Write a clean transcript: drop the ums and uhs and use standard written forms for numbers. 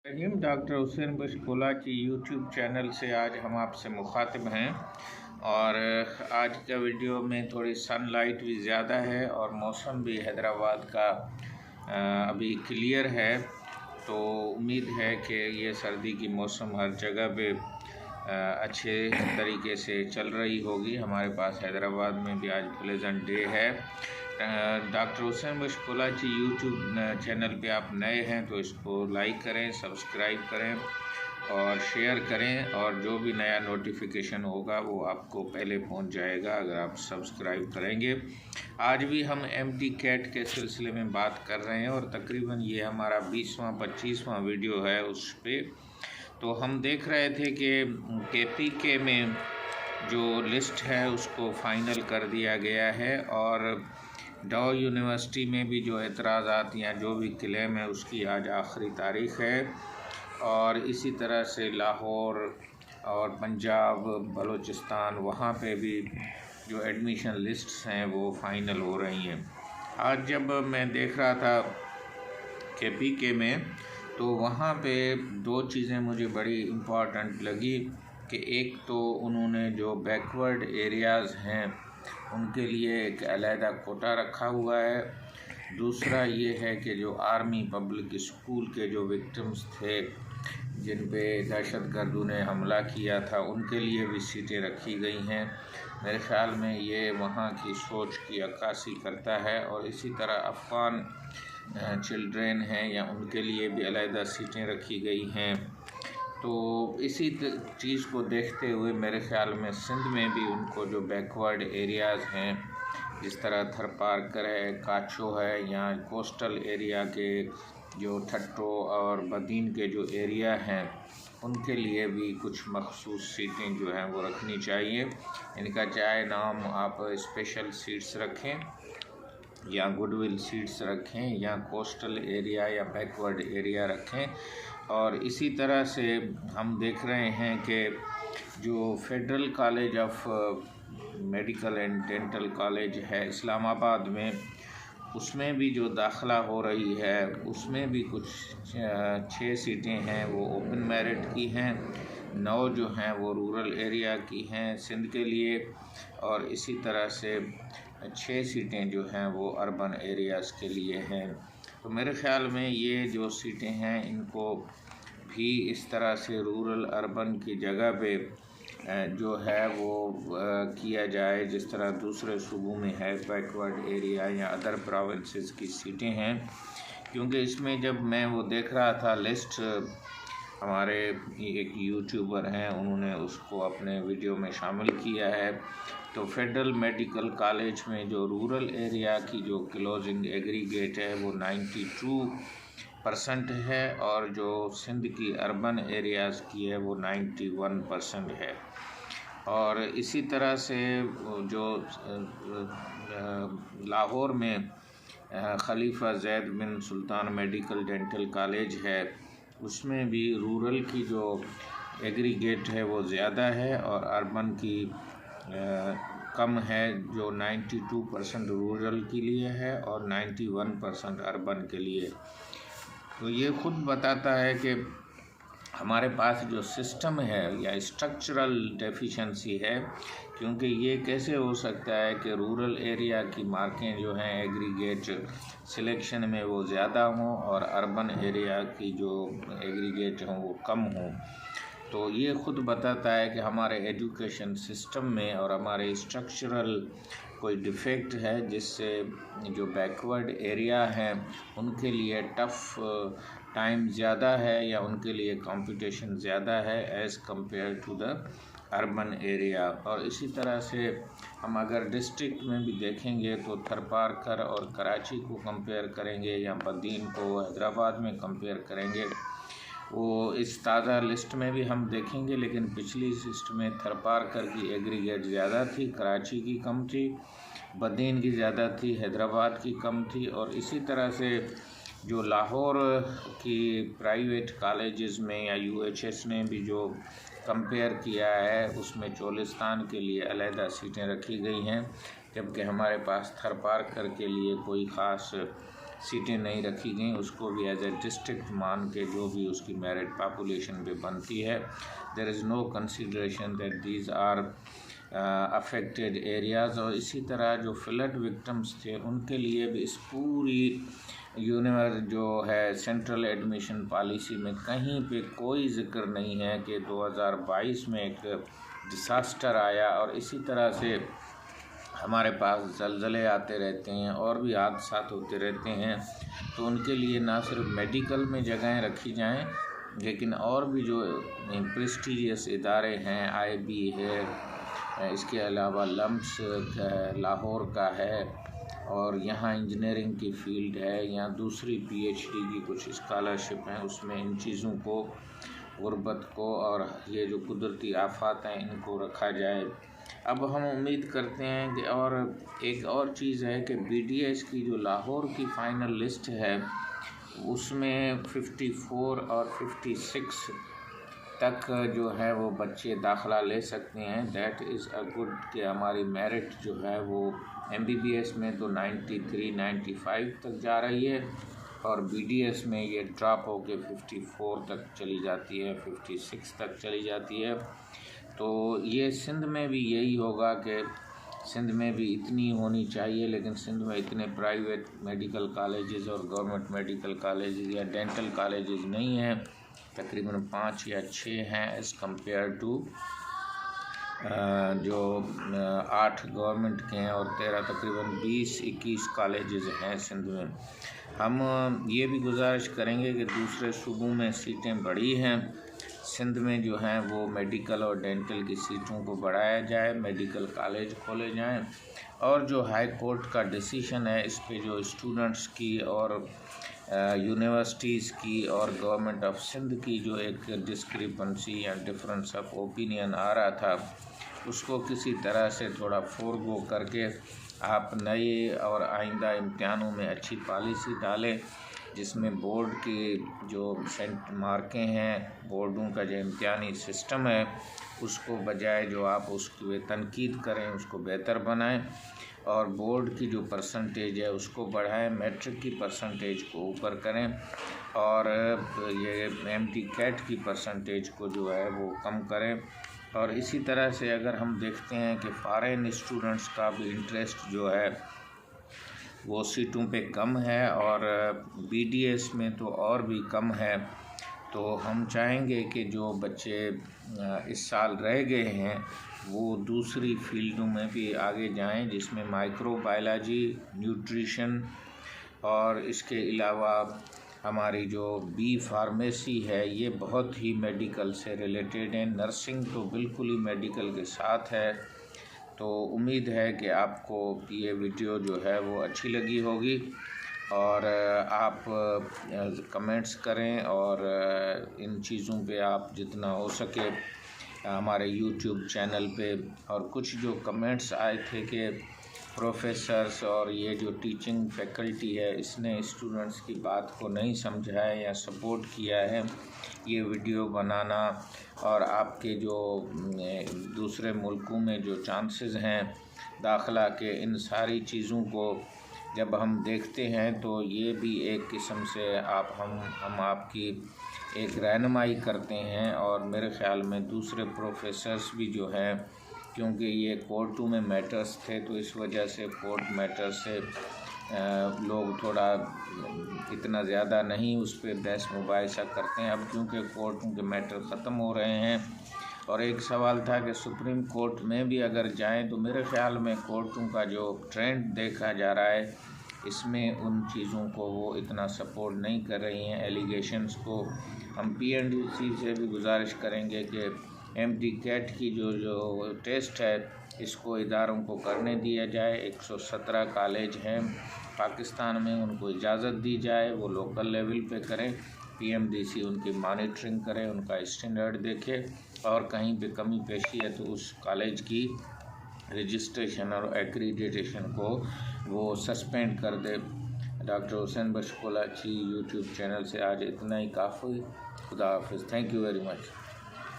रहीम doctor Hussain बशकोला की YouTube channel से आज हम आपसे मुखातिब हैं और आज का वीडियो में थोड़ी सनलाइट भी ज़्यादा है और मौसम भी हैदराबाद का अभी क्लियर है। तो उम्मीद है कि ये सर्दी की मौसम हर जगह पे अच्छे तरीके से चल रही होगी। हमारे पास हैदराबाद में भी आज प्लेजेंट डे है। डॉक्टर हुसैन बशकोला की यूट्यूब चैनल पे आप नए हैं तो इसको लाइक करें, सब्सक्राइब करें और शेयर करें, और जो भी नया नोटिफिकेशन होगा वो आपको पहले पहुंच जाएगा अगर आप सब्सक्राइब करेंगे। आज भी हम एमटी कैट के सिलसिले में बात कर रहे हैं और तकरीबन ये हमारा 20वां 25वां वीडियो है उस पर। तो हम देख रहे थे कि केपीके में जो लिस्ट है उसको फ़ाइनल कर दिया गया है और डॉ यूनिवर्सिटी में भी जो एतराज़ात या जो भी क्लेम है उसकी आज आखिरी तारीख़ है। और इसी तरह से लाहौर और पंजाब, बलूचिस्तान, वहाँ पे भी जो एडमिशन लिस्ट्स हैं वो फ़ाइनल हो रही हैं। आज जब मैं देख रहा था केपीके में तो वहाँ पे दो चीज़ें मुझे बड़ी इम्पॉर्टेंट लगी कि एक तो उन्होंने जो बैकवर्ड एरियाज़ हैं उनके लिए एक अलहदा कोटा रखा हुआ है। दूसरा ये है कि जो आर्मी पब्लिक स्कूल के जो विक्टिम्स थे जिन पे दहशतगर्दों ने हमला किया था उनके लिए भी सीटें रखी गई हैं। मेरे ख़्याल में ये वहाँ की सोच की अक्कासी करता है। और इसी तरह अफ़गान चिल्ड्रेन हैं या उनके लिए भी अलहदा सीटें रखी गई हैं। तो इसी चीज़ को देखते हुए मेरे ख़्याल में सिंध में भी उनको जो बैकवर्ड एरियाज़ हैं, जिस तरह थरपारकर है, काचो है, या कोस्टल एरिया के जो ठट्टो और बदीन के जो एरिया हैं उनके लिए भी कुछ मखसूस सीटें जो हैं वो रखनी चाहिए। इनका चाहे नाम आप स्पेशल सीट्स रखें या गुडविल सीट्स रखें या कोस्टल एरिया या बैकवर्ड एरिया रखें। और इसी तरह से हम देख रहे हैं कि जो federal college of medical and dental college है इस्लामाबाद में, उसमें भी जो दाखिला हो रही है उसमें भी कुछ 6 सीटें हैं वो ओपन मेरिट की हैं, 9 जो हैं वो रूरल एरिया की हैं सिंध के लिए, और इसी तरह से 6 सीटें जो हैं वो अर्बन एरियाज़ के लिए हैं। तो मेरे ख़्याल में ये जो सीटें हैं इनको भी इस तरह से रूरल अर्बन की जगह पे जो है वो किया जाए जिस तरह दूसरे सूबों में है बैकवर्ड एरिया या अदर प्रोविंसेस की सीटें हैं। क्योंकि इसमें जब मैं वो देख रहा था लिस्ट, हमारे एक यूट्यूबर हैं उन्होंने उसको अपने वीडियो में शामिल किया है, तो फेडरल मेडिकल कॉलेज में जो रूरल एरिया की जो क्लोजिंग एग्रीगेट है वो 92% है और जो सिंध की अर्बन एरियाज़ की है वो 91% है। और इसी तरह से जो लाहौर में खलीफा ज़ैद बिन सुल्तान मेडिकल डेंटल कॉलेज है उसमें भी रूरल की जो एग्रीगेट है वो ज़्यादा है और अर्बन की कम है, जो 92% रूरल के लिए है और 91% अर्बन के लिए। तो ये ख़ुद बताता है कि हमारे पास जो सिस्टम है या स्ट्रक्चरल डेफिशिएंसी है। क्योंकि ये कैसे हो सकता है कि रूरल एरिया की मार्कें जो हैं एग्रीगेट सिलेक्शन में वो ज़्यादा हों और अर्बन एरिया की जो एग्रीगेट हों वो कम हों। तो ये ख़ुद बताता है कि हमारे एजुकेशन सिस्टम में और हमारे स्ट्रक्चरल कोई डिफेक्ट है जिससे जो बैकवर्ड एरिया हैं उनके लिए टफ़ टाइम ज़्यादा है या उनके लिए कंपटीशन ज़्यादा है as compare to the urban area. और इसी तरह से हम अगर डिस्ट्रिक्ट में भी देखेंगे तो थरपारकर और कराची को कंपेयर करेंगे या बदीन को हैदराबाद में कंपेयर करेंगे, वो इस ताज़ा लिस्ट में भी हम देखेंगे, लेकिन पिछली लिस्ट में थरपारकर की एग्रीगेट ज़्यादा थी, कराची की कम थी, बदीन की ज़्यादा थी, हैदराबाद की कम थी। और इसी तरह से जो लाहौर की प्राइवेट कॉलेजेस में या यूएचएस ने भी जो कंपेयर किया है उसमें चोलिस्तान के लिए अलहदा सीटें रखी गई हैं, जबकि हमारे पास थरपारकर के लिए कोई ख़ास سیٹیں نہیں رکھی گئیں اس کو بھی ایز اے ڈسٹرکٹ مان کے جو بھی اس کی میرٹ پاپولیشن پہ بنتی ہے. There is no consideration that these are affected areas. اور اسی طرح جو فلڈ وکٹمس تھے ان کے لیے بھی اس پوری جو ہے سینٹرل ایڈمیشن پالیسی میں کہیں پہ کوئی ذکر نہیں ہے کہ 2022 میں ایک ڈیساسٹر آیا اور اسی طرح سے ہمارے پاس زلزلے آتے رہتے ہیں اور بھی حادثات ہوتے رہتے ہیں. تو ان کے لیے نہ صرف میڈیکل میں جگہیں رکھی جائیں لیکن اور بھی جو پریسٹیجیس ادارے ہیں IB ہے, اس کے علاوہ لمپس لاہور کا ہے, اور یہاں انجینئرنگ کی فیلڈ ہے یا دوسری PhD کی کچھ اسکالرشپ ہیں, اس میں ان چیزوں کو, غربت کو اور یہ جو قدرتی آفات ہیں ان کو رکھا جائے. اب ہم امید کرتے ہیں کہ اور ایک اور چیز ہے کہ BDS کی جو لاہور کی فائنل لسٹ ہے اس میں 54 اور 56 تک جو ہے وہ بچے داخلہ لے سکتے ہیں. دیٹ از اے گڈ کہ ہماری میرٹ جو ہے وہ MBBS میں تو 93 95 تک جا رہی ہے اور BDS میں یہ ڈراپ ہو کے 54 تک چلی جاتی ہے, 56 تک چلی جاتی ہے. تو یہ سندھ میں بھی یہی ہوگا کہ سندھ میں بھی اتنی ہونی چاہیے, لیکن سندھ میں اتنے پرائیویٹ میڈیکل کالجز اور گورنمنٹ میڈیکل کالجز یا ڈینٹل کالجز نہیں ہیں, تقریباً 5 یا 6 ہیں ایز کمپیئر ٹو جو 8 گورنمنٹ کے ہیں اور 13 تقریباً 20-21 کالجز ہیں سندھ میں. ہم یہ بھی گزارش کریں گے کہ دوسرے صوبوں میں سیٹیں بڑھی ہیں, سندھ میں جو ہیں وہ میڈیکل اور ڈینٹل کی سیٹوں کو بڑھایا جائے, میڈیکل کالج کھولے جائیں, اور جو ہائی کورٹ کا ڈیسیشن ہے اس پہ جو اسٹوڈنٹس کی اور یونیورسٹیز کی اور گورنمنٹ آف سندھ کی جو ایک ڈسکریپنسی یا ڈفرینس آف اوپینین آ رہا تھا اس کو کسی طرح سے تھوڑا فورگو کر کے آپ نئے اور آئندہ امتحانوں میں اچھی پالیسی ڈالیں جس میں بورڈ کی جو مارکیں ہیں, بورڈوں کا جو امتحانی سسٹم ہے اس کو بجائے جو آپ اس کی تنقید کریں اس کو بہتر بنائیں, اور بورڈ کی جو پرسنٹیج ہے اس کو بڑھائیں, میٹرک کی پرسنٹیج کو اوپر کریں, اور یہ MT-CAT کی پرسنٹیج کو جو ہے وہ کم کریں. اور اسی طرح سے اگر ہم دیکھتے ہیں کہ فارن اسٹوڈنٹس کا بھی انٹرسٹ جو ہے وہ سیٹوں پہ کم ہے اور BDS میں تو اور بھی کم ہے, تو ہم چاہیں گے کہ جو بچے اس سال رہ گئے ہیں وہ دوسری فیلڈوں میں بھی آگے جائیں جس میں مائکرو بایولوجی, نیوٹریشن اور اس کے علاوہ ہماری جو بی فارمیسی ہے یہ بہت ہی میڈیکل سے ریلیٹڈ ہے, نرسنگ تو بالکل ہی میڈیکل کے ساتھ ہے. تو امید ہے کہ آپ کو یہ ویڈیو جو ہے وہ اچھی لگی ہوگی اور آپ کمنٹس کریں اور ان چیزوں پہ آپ جتنا ہو سکے ہمارے YouTube چینل پہ. اور کچھ جو کمنٹس آئے تھے کہ پروفیسرز اور یہ جو ٹیچنگ فیکلٹی ہے اس نے اسٹوڈنٹس کی بات کو نہیں سمجھا ہے یا سپورٹ کیا ہے, یہ ویڈیو بنانا اور آپ کے جو دوسرے ملکوں میں جو چانسز ہیں داخلہ کے, ان ساری چیزوں کو جب ہم دیکھتے ہیں تو یہ بھی ایک قسم سے ہم آپ کی ایک رہنمائی کرتے ہیں. اور میرے خیال میں دوسرے پروفیسرز بھی جو ہیں کیونکہ یہ کورٹوں میں میٹرز تھے تو اس وجہ سے کورٹ میٹرز سے لوگ تھوڑا اتنا زیادہ نہیں اس پہ بحث مباحثہ کرتے ہیں. اب کیونکہ کورٹوں کے میٹر ختم ہو رہے ہیں, اور ایک سوال تھا کہ سپریم کورٹ میں بھی اگر جائیں تو میرے خیال میں کورٹوں کا جو ٹرینڈ دیکھا جا رہا ہے اس میں ان چیزوں کو وہ اتنا سپورٹ نہیں کر رہی ہیں, ایلیگیشنز کو. ہم PNDC سے بھی گزارش کریں گے کہ MT-CAT کی جو ٹیسٹ ہے اس کو اداروں کو کرنے دیا جائے. 117 کالج ہیں پاکستان میں, ان کو اجازت دی جائے وہ لوکل لیول پہ کریں, PMDC ان کی مانیٹرنگ کرے, ان کا اسٹینڈرڈ دیکھے, اور کہیں پہ کمی پیشی ہے تو اس کالج کی رجسٹریشن اور ایکریڈیٹیشن کو وہ سسپینڈ کر دے. ڈاکٹر حسین بخش کولاچی YouTube چینل سے آج اتنا ہی کافی. خدا حافظ. Thank you very much.